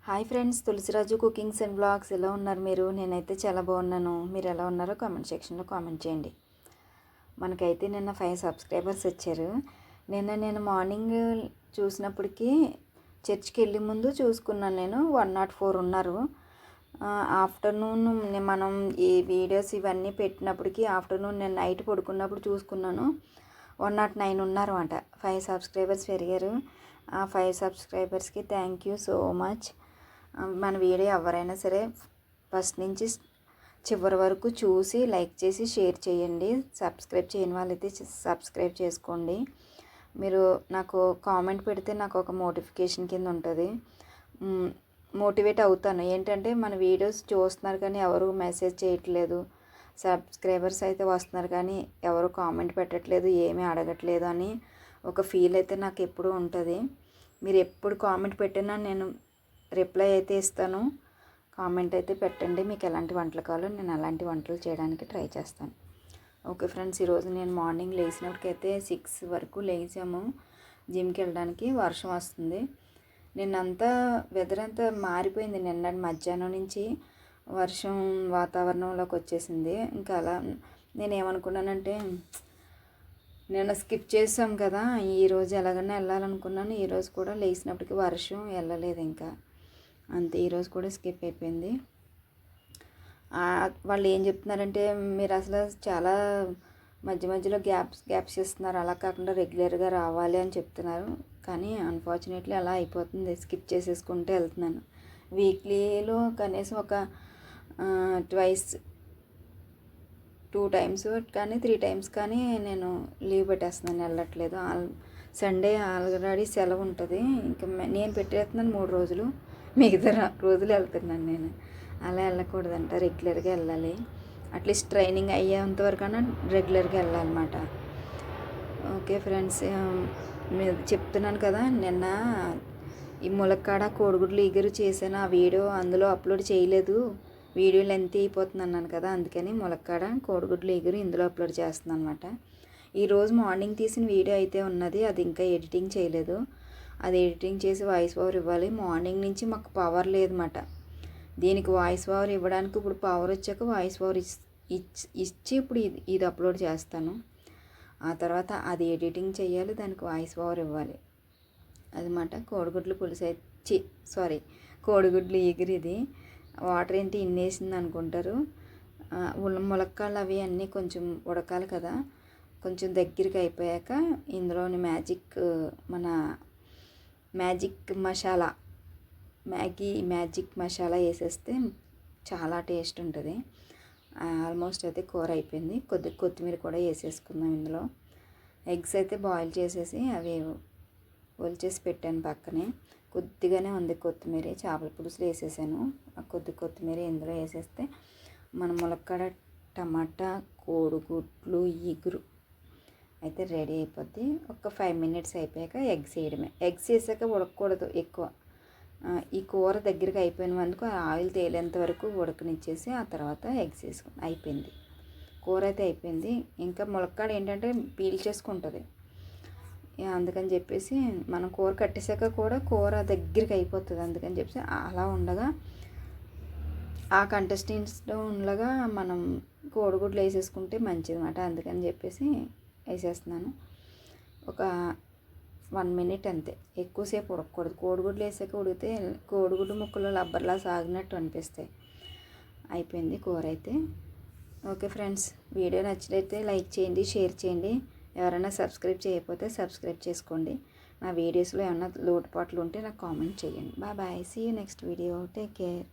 Hi friends, Tulasiraju cookings and blogs ఎలా ఉన్నారు మీరు? నేనైతే చాలా బాగున్నాను. మీరు ఎలా ఉన్నారో కామెంట్ సెక్షన్లో కామెంట్ చేయండి. మనకైతే నిన్న 5 సబ్స్క్రైబర్స్ వచ్చారు. నేను మార్నింగ్ చూసినప్పటికీ చర్చ్కి వెళ్ళే ముందు చూసుకున్నాను. నేను 104 ఉన్నారు. ఆఫ్టర్నూన్ మనం ఈ వీడియోస్ ఇవన్నీ పెట్టినప్పటికీ ఆఫ్టర్నూన్ నేను నైట్ పడుకున్నప్పుడు చూసుకున్నాను, 109 ఉన్నారు అన్నమాట. 5 సబ్స్క్రైబర్స్ పెరిగారు. ఆ 5 సబ్స్క్రైబర్స్కి థ్యాంక్ యూ సో మచ్. మన వీడియో ఎవరైనా సరే ఫస్ట్ నుంచి చివరి వరకు చూసి లైక్ చేసి షేర్ చేయండి. సబ్స్క్రైబ్ చేయని వాళ్ళైతే సబ్స్క్రైబ్ చేసుకోండి. మీరు నాకు కామెంట్ పెడితే నాకు ఒక నోటిఫికేషన్ కింద ఉంటుంది, మోటివేట్ అవుతాను. ఏంటంటే మన వీడియోస్ చూస్తున్నారు కానీ ఎవరు మెసేజ్ చేయట్లేదు, సబ్స్క్రైబర్స్ అయితే వస్తున్నారు కానీ ఎవరు కామెంట్ పెట్టట్లేదు, ఏమీ అడగట్లేదు అని ఒక ఫీల్ అయితే నాకు ఎప్పుడూ ఉంటుంది. మీరు ఎప్పుడు కామెంట్ పెట్టినా నేను రిప్లై అయితే ఇస్తాను. కామెంట్ అయితే పెట్టండి. మీకు ఎలాంటి వంటలు కావాలో నేను అలాంటి వంటలు చేయడానికి ట్రై చేస్తాను. ఓకే ఫ్రెండ్స్, ఈరోజు నేను మార్నింగ్ లేచినప్పటికైతే 6 వరకు లేచాము జిమ్కి వెళ్ళడానికి. వర్షం వస్తుంది. నిన్నంతా వెదర్ అంతా మారిపోయింది. నిన్న మధ్యాహ్నం నుంచి వర్షం వాతావరణంలోకి వచ్చేసింది. ఇంకా అలా నేనేమనుకున్నానంటే, నిన్న స్కిప్ చేసాం కదా, ఈరోజు ఎలాగైనా వెళ్ళాలనుకున్నాను. ఈరోజు కూడా లేచినప్పటికీ వర్షం వెళ్ళలేదు. ఇంకా అంతే, ఈరోజు కూడా స్కిప్ అయిపోయింది. వాళ్ళు ఏం చెప్తున్నారంటే, మీరు అసలు చాలా మధ్య మధ్యలో గ్యాప్స్ ఇస్తున్నారు, అలా కాకుండా రెగ్యులర్గా రావాలి అని చెప్తున్నారు. కానీ అన్ఫార్చునేట్లీ అలా అయిపోతుంది, స్కిప్ చేసేసుకుంటూ వెళ్తున్నాను. వీక్లీలో కనీసం ఒక టూ టైమ్స్ కానీ 3 టైమ్స్ కానీ నేను లీవ్ పెట్టేస్తున్నాను, వెళ్ళట్లేదు. సండే ఆల్రెడీ సెలవు ఉంటుంది. ఇంకా నేను పెట్టేస్తున్నాను 3 రోజులు, మిగతా రోజులు వెళ్తున్నాను నేను. అలా వెళ్ళకూడదంట, రెగ్యులర్గా వెళ్ళాలి. అట్లీస్ట్ ట్రైనింగ్ అయ్యేంత వరకైనా రెగ్యులర్గా వెళ్ళాలన్నమాట. ఓకే ఫ్రెండ్స్, మీరు చెప్తున్నాను కదా, నిన్న ఈ ములక్కాడ కోడిగుడ్లు ఇగురు చేశాను. ఆ వీడియో అందులో అప్లోడ్ చేయలేదు, వీడియో లెంత్ అయిపోతుంది అన్నాను కదా, అందుకని ములక్కాడ కోడిగుడ్లు ఇగురు ఇందులో అప్లోడ్ చేస్తున్నాను అనమాట. ఈరోజు మార్నింగ్ తీసిన వీడియో అయితే ఉన్నది, అది ఇంకా ఎడిటింగ్ చేయలేదు. అది ఎడిటింగ్ చేసి వాయిస్ ఓవర్ ఇవ్వాలి. మార్నింగ్ నుంచి మాకు పవర్ లేదన్నమాట. దీనికి వాయిస్ ఓవర్ ఇవ్వడానికి ఇప్పుడు పవర్ వచ్చాక వాయిస్ ఓవర్ ఇచ్చి ఇప్పుడు ఇది అప్లోడ్ చేస్తాను. ఆ తర్వాత అది ఎడిటింగ్ చేయాలి, దానికి వాయిస్ ఓవర్ ఇవ్వాలి. అదన్నమాట. కోడిగుడ్లు పులుసు కోడిగుడ్లు ఎగిరి ఇది వాటర్ ఏంటి ఇన్నేసింది అనుకుంటారు. ములక్కాళ్ళు అవి అన్నీ కొంచెం ఉడకాలి కదా, కొంచెం దగ్గరికి అయిపోయాక ఇందులోని మన మ్యాజిక్ మసాలా వేసేస్తే చాలా టేస్ట్ ఉంటుంది. ఆల్మోస్ట్ అయితే కూర అయిపోయింది. కొత్తిమీర కూడా వేసేసుకుందాం ఇందులో. ఎగ్స్ అయితే బాయిల్ చేసేసి అవి ఒలిచేసి పెట్టాను పక్కనే. కొద్దిగానే ఉంది కొత్తిమీర, చేపల పులుసులు వేసేసాను. కొత్తిమీర ఇందులో వేసేస్తే మన ములక్కాడ టమాటా కోడిగుడ్లు ఇగురు అయితే రెడీ అయిపోద్ది. ఒక 5 మినిట్స్ అయిపోయాక ఎగ్స్ వేయడమే. ఎగ్స్ వేసాక ఉడకకూడదు ఎక్కువ. ఈ కూర దగ్గరికి అయిపోయినందుకు ఆయిల్ తేలేంత వరకు ఉడకనిచ్చేసి ఆ తర్వాత ఎగ్స్ వేసుకుని అయిపోయింది. కూర అయితే అయిపోయింది. ఇంకా ములక్కాడ ఏంటంటే పీల్చేసుకుంటుంది, అందుకని చెప్పేసి మనం కూర కట్టేసాక కూడా కూర దగ్గరికి అయిపోతుంది. అందుకని చెప్పేసి అలా ఉండగా ఆ కంటెస్టెంట్స్లో ఉండగా మనం కోడిగుడ్లు వేసేసుకుంటే మంచిది అన్నమాట. అందుకని చెప్పేసి వేసేస్తున్నాను. ఒక 1 మినిట్ అంతే, ఎక్కువసేపు ఉడకకూడదు. కోడిగుడ్లు వేసాక ఉడికితే కోడిగుడ్డు ముక్కలు రబ్బర్లా సాగినట్టు అనిపిస్తాయి. అయిపోయింది కూర అయితే. ఓకే ఫ్రెండ్స్, వీడియో నచ్చినట్లయితే లైక్ చేయండి, షేర్ చేయండి. ఎవరైనా సబ్స్క్రైబ్ చేయకపోతే సబ్స్క్రైబ్ చేసుకోండి. నా వీడియోస్లో ఏమైనా లోటుపాట్లు ఉంటే నాకు కామెంట్ చేయండి. Bye. See you next video. Take care.